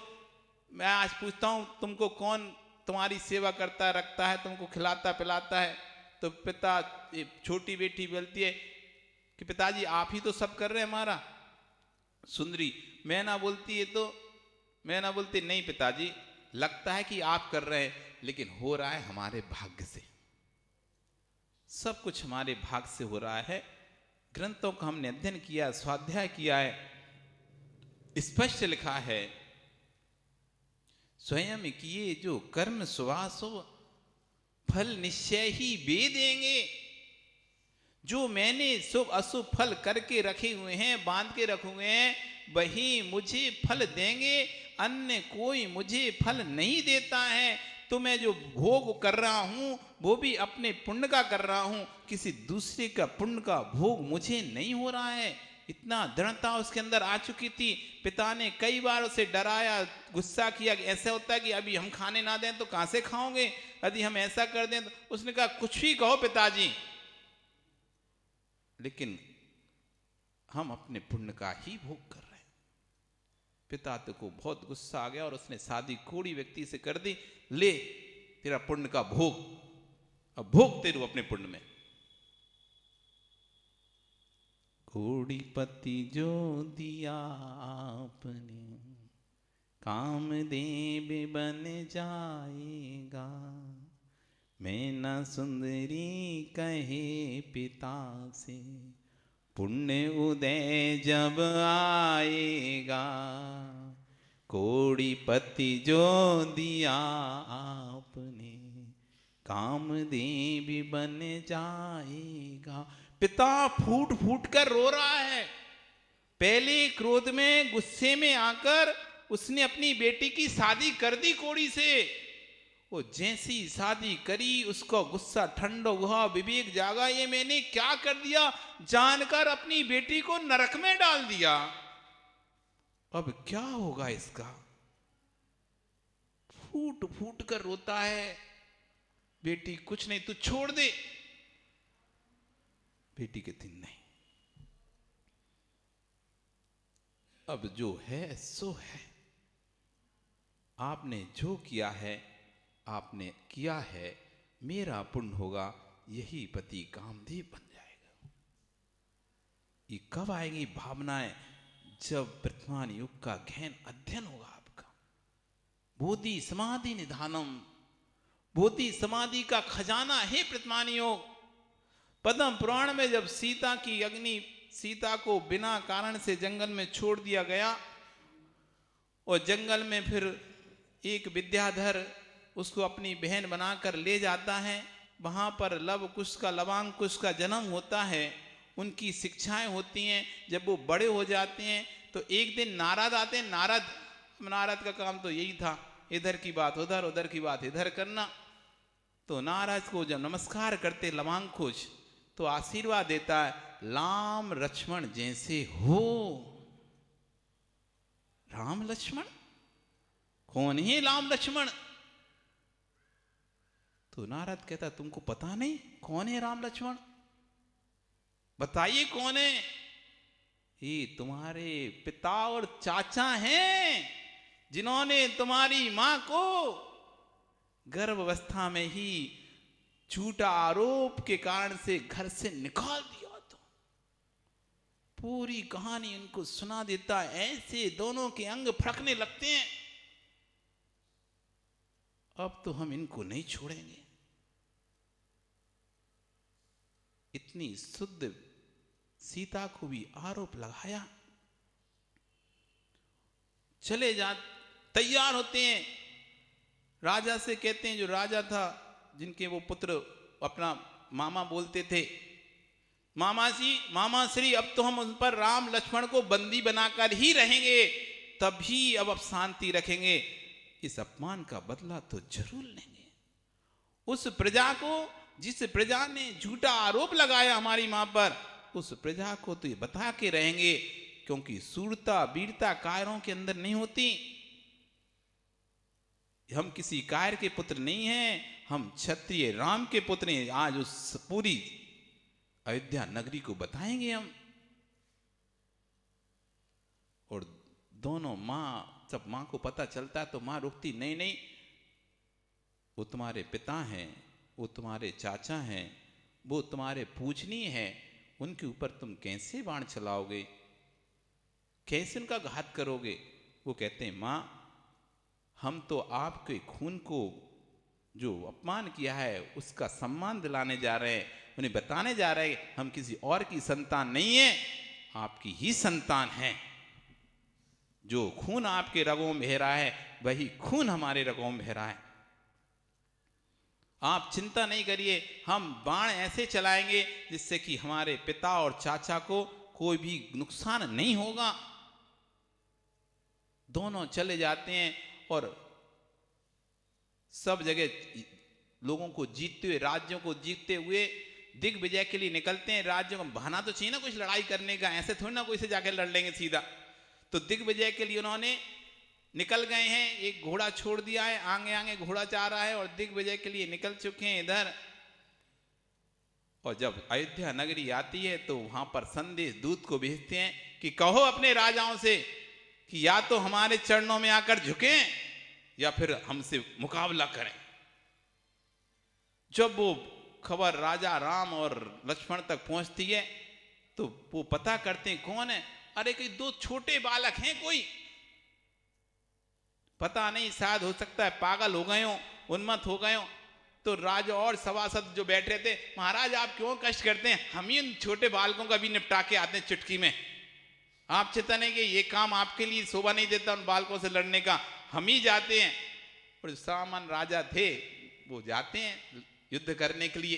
मैं आज पूछता हूं तुमको कौन तुम्हारी सेवा करता है, रखता है, तुमको खिलाता पिलाता है। तो पिता, छोटी बेटी बोलती है कि पिताजी आप ही तो सब कर रहे हैं हमारा। सुंदरी मैना बोलती है, तो मैना बोलती नहीं पिताजी, लगता है कि आप कर रहे हैं, लेकिन हो रहा है हमारे भाग्य से, सब कुछ हमारे भाग्य से हो रहा है। ग्रंथों का हमने अध्ययन किया, स्वाध्याय किया है, स्पष्ट लिखा है स्वयं किए जो कर्म सुवासो फल निश्चय ही वे देंगे। जो मैंने शुभ अशुभ फल करके रखे हुए हैं, बांध के रखे हुए हैं, वही मुझे फल देंगे, अन्य कोई मुझे फल नहीं देता है। तो मैं जो भोग कर रहा हूं वो भी अपने पुण्य का कर रहा हूं, किसी दूसरे का पुण्य का भोग मुझे नहीं हो रहा है। इतना दृढ़ता उसके अंदर आ चुकी थी। पिता ने कई बार उसे डराया, गुस्सा किया कि ऐसा होता है कि अभी हम खाने ना दें तो कहां से खाओगे, यदि हम ऐसा कर दें तो। उसने कहा कुछ भी कहो पिताजी, लेकिन हम अपने पुण्य का ही भोग कर रहे हैं। पिता को बहुत गुस्सा आ गया और उसने शादी कोड़ी व्यक्ति से कर दी, ले तेरा पुण्य का भोग, अब भोग तेरू अपने पुण्य में। कोड़ीपति जो दिया आपने, कामदेव बन जाएगा। मैना सुंदरी कहे पिता से, पुण्य उदय जब आएगा। कोड़ीपति जो दिया आपने, कामदेव बन जाएगा। पिता फूट फूट कर रो रहा है। पहले क्रोध में, गुस्से में आकर उसने अपनी बेटी की शादी कर दी कोड़ी से। वो जैसी शादी करी उसका गुस्सा ठंडा हुआ, विवेक जागा, ये मैंने क्या कर दिया, जानकर अपनी बेटी को नरक में डाल दिया, अब क्या होगा इसका। फूट फूट कर रोता है। बेटी कुछ नहीं, तू छोड़ दे। बेटी कहती नहीं, अब जो है सो है, आपने जो किया है आपने किया है, मेरा पुण्य होगा, यही पति कामदेव बन जाएगा। ये कब आएगी भावनाएं, जब वर्तमान युग का गहन अध्ययन होगा आपका। बोधि समाधि निधानम, बोधि समाधि का खजाना है वर्तमान योग। पद्म पुराण में जब सीता की अग्नि, सीता को बिना कारण से जंगल में छोड़ दिया गया, और जंगल में फिर एक विद्याधर उसको अपनी बहन बनाकर ले जाता है। वहाँ पर लव कुश का लवांग कुश का जन्म होता है, उनकी शिक्षाएं होती हैं। जब वो बड़े हो जाते हैं तो एक दिन नारद आते हैं। नारद का काम तो यही था, इधर की बात उधर, उधर की बात इधर करना। तो नारद को जब नमस्कार करते लवांग कुश तो आशीर्वाद देता है, राम लक्ष्मण जैसे हो। राम लक्ष्मण कौन है राम लक्ष्मण? तो नारद कहता तुमको पता नहीं कौन है राम लक्ष्मण? बताइए कौन है? ये तुम्हारे पिता और चाचा हैं, जिन्होंने तुम्हारी मां को गर्भावस्था में ही झूठा आरोप के कारण से घर से निकाल दिया था। पूरी कहानी उनको सुना देता है। ऐसे दोनों के अंग फड़कने लगते हैं, अब तो हम इनको नहीं छोड़ेंगे। इतनी शुद्ध सीता को भी आरोप लगाया। चले जा तैयार होते हैं, राजा से कहते हैं, जो राजा था जिनके वो पुत्र अपना मामा बोलते थे, मामा श्री अब तो हम उन पर राम लक्ष्मण को बंदी बनाकर ही रहेंगे, तभी अब शांति रखेंगे। इस अपमान का बदला तो जरूर लेंगे। उस प्रजा को, जिस प्रजा ने झूठा आरोप लगाया हमारी मां पर, उस प्रजा को तो ये बता के रहेंगे, क्योंकि सूरता वीरता कायरों के अंदर नहीं होती। हम किसी कायर के पुत्र नहीं हैं, हम क्षत्रिय राम के पुत्र हैं। आज उस पूरी अयोध्या नगरी को बताएंगे हम। और दोनों जब मां को पता चलता है तो मां रुकती नहीं, नहीं वो तुम्हारे पिता हैं, वो तुम्हारे चाचा हैं, वो तुम्हारे पूजनीय हैं, उनके ऊपर तुम कैसे बाण चलाओगे, कैसे उनका घात करोगे? वो कहते हैं मां, हम तो आपके खून को जो अपमान किया है उसका सम्मान दिलाने जा रहे हैं, उन्हें बताने जा रहे हैं हम किसी और की संतान नहीं है, आपकी ही संतान है। जो खून आपके रगों में बह रहा है वही खून हमारे रगों में बह रहा है। आप चिंता नहीं करिए, हम बाण ऐसे चलाएंगे जिससे कि हमारे पिता और चाचा को कोई भी नुकसान नहीं होगा। दोनों चले जाते हैं और सब जगह लोगों को जीतते हुए, राज्यों को जीतते हुए दिग्विजय के लिए निकलते हैं। राज्यों को बहाना तो चाहिए ना कुछ लड़ाई करने का, ऐसे थोड़ी ना कोई से जाकर लड़ लेंगे सीधा। तो दिग्विजय के लिए उन्होंने निकल गए हैं, एक घोड़ा छोड़ दिया है, आगे आगे घोड़ा जा रहा है और दिग्विजय के लिए निकल चुके हैं इधर। और जब अयोध्या नगरी आती है तो वहां पर संदेश दूत को भेजते हैं कि कहो अपने राजाओं से कि या तो हमारे चरणों में आकर झुकें या फिर हमसे मुकाबला करें। जब वो खबर राजा राम और लक्ष्मण तक पहुंचती है तो वो पता करते हैं कौन है। अरे कोई दो छोटे बालक हैं, कोई पता नहीं, शायद हो सकता है पागल हो गए हो, उन्मत्त हो गए हो। तो राजा और सभासद जो बैठ रहे थे, महाराज आप क्यों कष्ट करते हैं, हम ही उन छोटे बालकों का भी निपटा के आते हैं चुटकी में। आप चिंता नहीं कि ये काम आपके लिए शोभा नहीं देता उन बालकों से लड़ने का, हम ही जाते हैं। और सामान्य राजा थे वो जाते हैं युद्ध करने के लिए,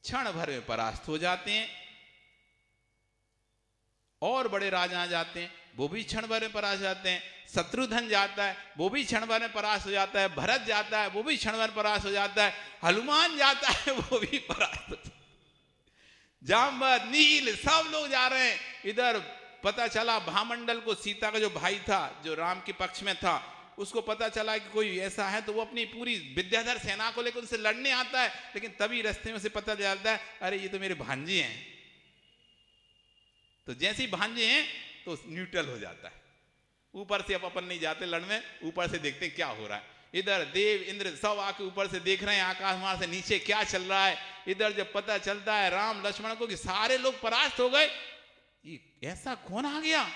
क्षण भर में परास्त हो जाते हैं। और बड़े राजा जाते हैं, वो भी क्षण भर में परास्त हो जाते हैं। शत्रुघ्न जाता है, वो भी क्षण भर में परास्त हो जाता है। भरत जाता है, वो भी क्षण भर परास्त हो जाता है। हनुमान जाता है, वो भी परास्त हो जाता है। जामवंत, नील, सब लोग जा रहे हैं। इधर पता चला भामंडल को, सीता का जो भाई था जो राम के पक्ष में था, उसको पता चला कि कोई ऐसा है, तो वो अपनी पूरी विद्याधर सेना को लेकर उनसे लड़ने आता है। लेकिन तभी रास्ते में से पता चलता है अरे ये तो मेरे भांजे हैं। तो जैसे ही भांजे हैं तो न्यूट्रल हो जाता है। ऊपर से अब अपन नहीं जाते लड़ने, ऊपर से देखते हैं क्या हो रहा है। इधर देव इंद्र सब आके ऊपर से देख रहे हैं आकाश मार्ग से नीचे क्या चल रहा है। इधर जब पता चलता है राम लक्ष्मण को कि सारे लोग परास्त हो गए, ये ऐसा कौन आ गया,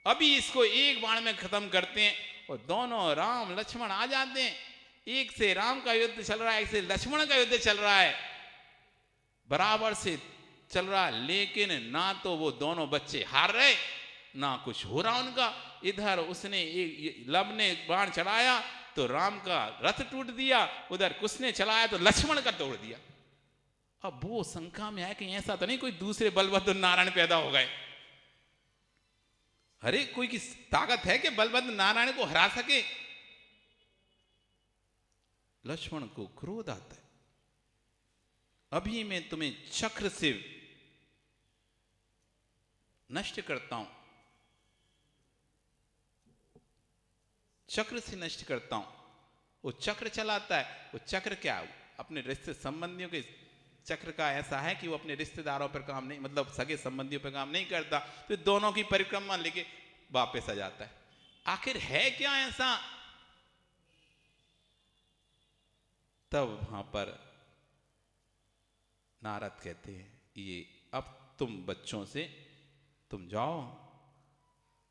अभी इसको एक बाण में खत्म करते हैं। और दोनों राम लक्ष्मण आ जाते हैं। एक से राम का युद्ध चल रहा है, एक से लक्ष्मण का युद्ध चल रहा है, बराबर से चल रहा है। लेकिन ना तो वो दोनों बच्चे हार रहे, ना कुछ हो रहा उनका। इधर उसने लव ने बाण चढ़ाया तो राम का रथ टूट दिया, उधर कुछ ने चलाया तो लक्ष्मण का तोड़ दिया। अब वो शंका में आया कि ऐसा तो नहीं कोई दूसरे बलभद्र नारायण पैदा हो गए, अरे कोई की ताकत है कि बलभद्र नारायण को हरा सके। लक्ष्मण को क्रोध आता है, अभी मैं तुम्हें चक्र से नष्ट करता हूं, चक्र से नष्ट करता हूं। वो चक्र चलाता है, वो चक्र क्या है, अपने रिश्ते संबंधियों के चक्र का ऐसा है कि वो अपने रिश्तेदारों पर काम नहीं, मतलब सगे संबंधियों पर काम नहीं करता, तो दोनों की परिक्रमा लेके वापस आ जाता है। आखिर है क्या ऐसा? तब वहां पर नारद कहते हैं, ये अब तुम बच्चों से तुम जाओ,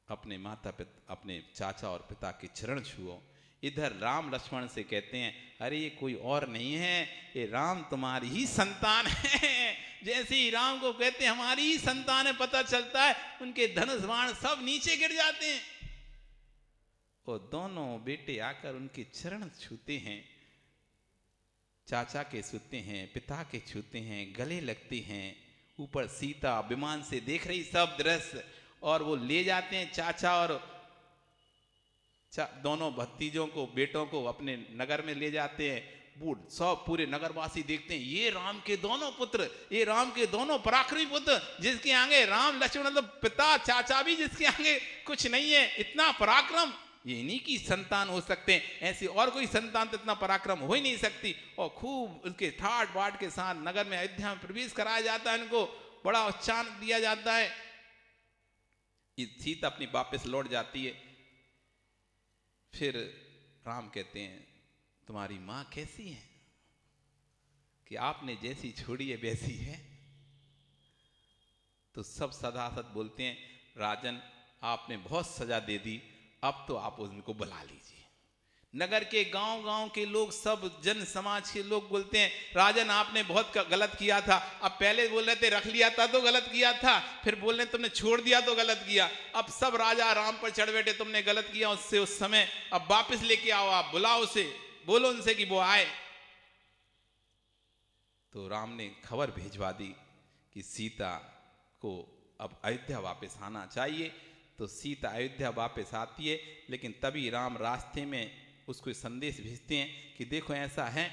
अपने माता पिता, अपने चाचा और पिता के चरण छुओ। इधर राम लक्ष्मण से कहते हैं, अरे ये कोई और नहीं है, ये राम तुम्हारी ही संतान है। जैसे ही राम को कहते हैं हमारी ही संतान है, पता चलता है उनके धनुष बाण सब नीचे गिर जाते हैं। वो दोनों बेटे आकर उनके चरण छूते हैं, चाचा के छूते हैं, पिता के छूते हैं, गले लगते हैं। ऊपर सीता विमान से देख रही सब दृश्य, और वो ले जाते हैं चाचा और दोनों भतीजों को, बेटों को अपने नगर में ले जाते हैं। बूढ़ सब पूरे नगरवासी देखते हैं, ये राम के दोनों पुत्र, ये राम के दोनों पराक्रमी पुत्र, जिसके आगे राम लक्ष्मण मतलब पिता चाचा भी जिसके आगे कुछ नहीं है, इतना पराक्रम ये इन्हीं की संतान हो सकते हैं, ऐसी और कोई संतान तो इतना पराक्रम हो ही नहीं सकती। और खूब उनके ठाट बाट के साथ नगर में, अयोध्या में प्रवेश कराया जाता है, उनको बड़ा उत्साह दिया जाता है। सीता अपनी वापस लौट जाती है। फिर राम कहते हैं, तुम्हारी माँ कैसी है कि आपने जैसी छोड़ी है वैसी है? तो सब सदासत बोलते हैं, राजन आपने बहुत सजा दे दी, अब तो आप उनको बुला लीजिए। नगर के गांव गांव के लोग, सब जन समाज के लोग बोलते हैं, राजन आपने बहुत गलत किया था। अब पहले बोल रहे थे रख लिया था तो गलत किया था, फिर बोल रहे तुमने छोड़ दिया तो गलत किया, अब सब राजा राम पर चढ़ बैठे, तुमने गलत किया उससे उस समय, अब वापस लेके आओ, आप बुलाओ उसे, बोलो उनसे कि वो आए। तो राम ने खबर भेजवा दी कि सीता को अब अयोध्या वापस आना चाहिए। तो सीता अयोध्या वापस आती है, लेकिन तभी राम रास्ते में उसको संदेश भेजते हैं कि देखो ऐसा है,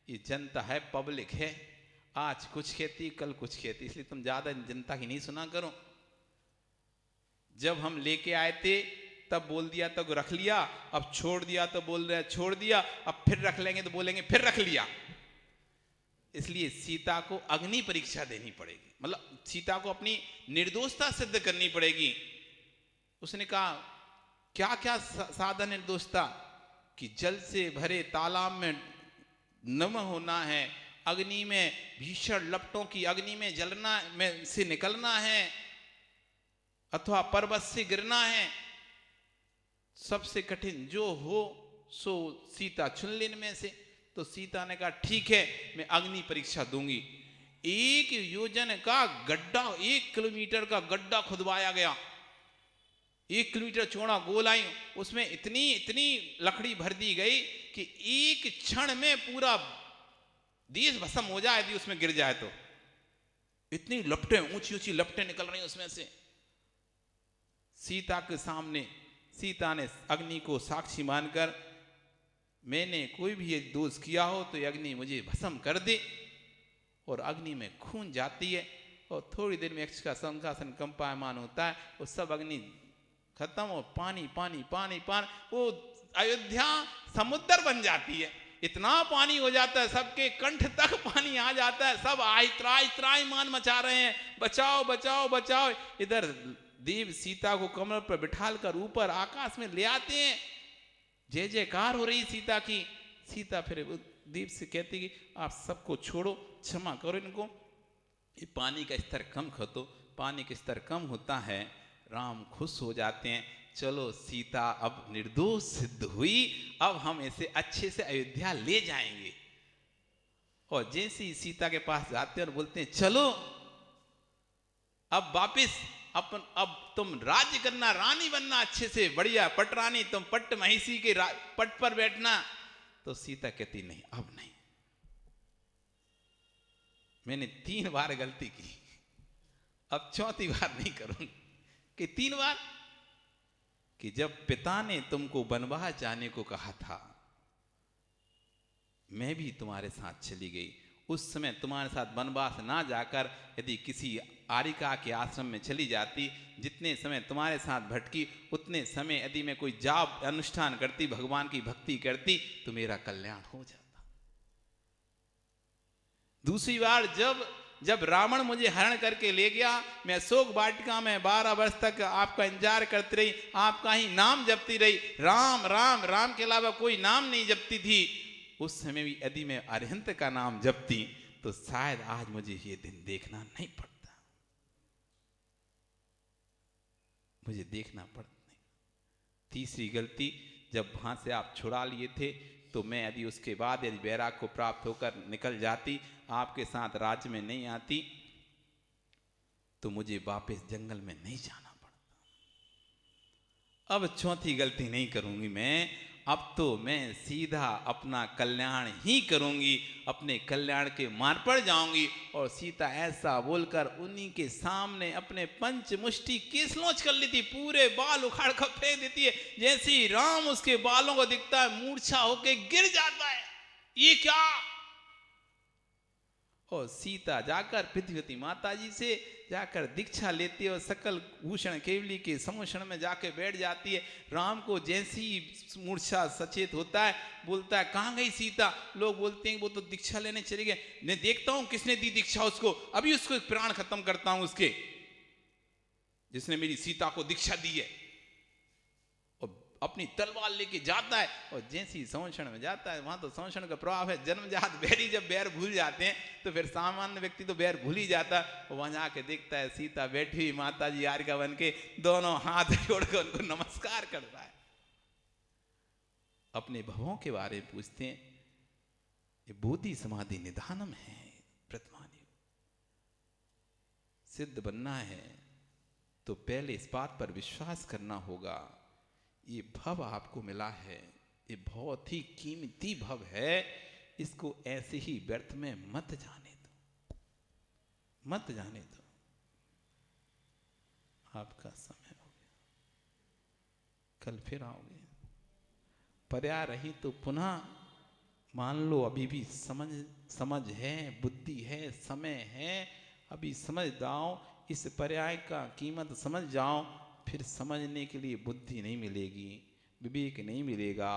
ये जनता है, पब्लिक है, आज कुछ कहती कल कुछ कहती, इसलिए तुम ज्यादा जनता की नहीं सुना करो। जब हम लेके आए थे तब बोल दिया तो रख लिया, अब छोड़ दिया तो बोल रहे छोड़ दिया, अब फिर रख लेंगे तो बोलेंगे फिर रख लिया। इसलिए सीता को अग्नि परीक्षा देनी पड़ेगी, मतलब सीता को अपनी निर्दोषता सिद्ध करनी पड़ेगी। उसने कहा क्या क्या साधन निर्दोषता, कि जल से भरे तालाब में नम होना है, अग्नि में भीषण लपटों की अग्नि में जलना में से निकलना है, अथवा पर्वत से गिरना है, सबसे कठिन जो हो सो सीता चुन ले इनमें से। तो सीता ने कहा ठीक है, मैं अग्नि परीक्षा दूंगी। 1 योजन का गड्ढा, 1 किलोमीटर का गड्ढा खुदवाया गया, 1 किलोमीटर चौड़ा गोलाई, उसमें इतनी लकड़ी भर दी गई कि एक क्षण में पूरा देश भस्म हो जाए यदि उसमें गिर जाए तो। इतनी लपटें, ऊंची ऊंची लपटें निकल रही उसमें से। सीता के सामने सीता ने अग्नि को साक्षी मानकर, मैंने कोई भी एक दोष किया हो तो अग्नि मुझे भस्म कर दे। और अग्नि में खून जाती है, और थोड़ी देर में यक्ष का सिंहासन कंपायमान होता है, वो सब अग्नि खत्म, और पानी पानी पानी पानी, वो अयोध्या समुद्र बन जाती है। इतना पानी हो जाता है, सबके कंठ तक पानी आ जाता है, सब त्राई त्राई मान मचा रहे हैं, बचाओ बचाओ बचाओ। इधर देव सीता को कमर पर बिठाल कर ऊपर आकाश में ले आते हैं, जय जयकार हो रही सीता की। सीता फिर देव से कहती कि आप सबको छोड़ो, क्षमा करो इनको, ये पानी का स्तर कम कर दो। पानी का स्तर कम होता है, राम खुश हो जाते हैं, चलो सीता अब निर्दोष सिद्ध हुई, अब हम इसे अच्छे से अयोध्या ले जाएंगे। और जैसे ही सीता के पास जाते हैं और बोलते हैं चलो अब वापिस अब तुम राज्य करना, रानी बनना अच्छे से बढ़िया, पटरानी, तुम पट्ट महिषी के पट पर बैठना। तो सीता कहती नहीं, अब नहीं, मैंने 3 बार गलती की, अब 4थी बार नहीं करूंगी। कि 3 बार, कि जब पिता ने तुमको वनवास जाने को कहा था, मैं भी तुम्हारे साथ चली गई। उस समय तुम्हारे साथ वनवास ना जाकर यदि किसी आरिका के आश्रम में चली जाती, जितने समय तुम्हारे साथ भटकी, उतने समय यदि मैं कोई जाप अनुष्ठान करती, भगवान की भक्ति करती, तो मेरा कल्याण हो जाता। दूसरी बार जब रावण मुझे हरण करके ले गया, मैं शोक वाटिका में 12 वर्ष तक आपका इंतजार करती रही, आपका ही नाम जपती रही, राम राम राम के अलावा कोई नाम नहीं जपती थी। उस समय भी यदि मैं अरिहंत का नाम जपती, तो शायद आज मुझे ये दिन देखना नहीं पड़ता, मुझे देखना पड़ता नहीं। तीसरी गलती, जब वहां से आप छुड़ा लिए थे, तो मैं यदि उसके बाद यदि बैराग को प्राप्त होकर निकल जाती, आपके साथ राज्य में नहीं आती, तो मुझे वापस जंगल में नहीं जाना पड़ता। अब 4थी गलती नहीं करूंगी मैं, अब तो मैं सीधा अपना कल्याण ही करूंगी, अपने कल्याण के मार्ग पर जाऊंगी। और सीता ऐसा बोलकर उन्हीं के सामने अपने पंचमुष्टि केस लॉन्च कर लेती, पूरे बाल उखाड़ कर फेंक देती है। जैसे ही राम उसके बालों को दिखता है, मूर्छा होके गिर जाता है। ये क्या? और सीता जाकर पृथ्वीवती माता जी से जाकर दीक्षा लेती है और सकल भूषण केवली के समूषण में जाके बैठ जाती है। राम को जैसी मूर्छा सचेत होता है, बोलता है कहाँ गई सीता? लोग बोलते हैं वो तो दीक्षा लेने चले गए। मैं देखता हूं किसने दी दीक्षा उसको, अभी उसको प्राण खत्म करता हूं उसके, जिसने मेरी सीता को दीक्षा दी है। अपनी तलवार लेके जाता है, और जैसे ही संवक्षण में जाता है, वहां तो संवक्षण का प्रभाव है, जन्मजात बैरी जब बैर भूल जाते हैं, तो फिर सामान्य व्यक्ति तो बैर भूल ही जाता है। वहां जाके देखता है सीता बैठी हुई माता जी आरिका बन के, दोनों हाथ जोड़कर उनको नमस्कार करता है। अपने भवों के बारे में पूछते हैं, ये बोधि समाधि निधानम है, प्रतिमानी सिद्ध बनना है तो पहले इस बात पर विश्वास करना होगा, ये भव आपको मिला है, ये बहुत ही कीमती भव है, इसको ऐसे ही व्यर्थ में मत जाने दो, मत जाने दो। आपका समय हो गया, कल फिर आओगे। पर्याय रही तो पुनः मान लो, अभी भी समझ है, बुद्धि है, समय है, अभी समझ जाओ, इस पर्याय का कीमत समझ जाओ। फिर समझने के लिए बुद्धि नहीं मिलेगी, विवेक नहीं मिलेगा,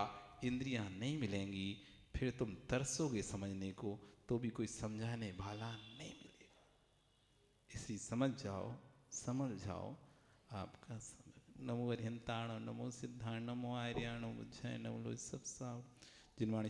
इंद्रियां नहीं मिलेंगी, फिर तुम तरसोगे समझने को, तो भी कोई समझाने वाला नहीं मिलेगा। इसलिए समझ जाओ आपका समय। नमो अरिहंताण, नमो सिद्धाण, नमो आर्याण, बुझाय, नमो सब जिनवाणी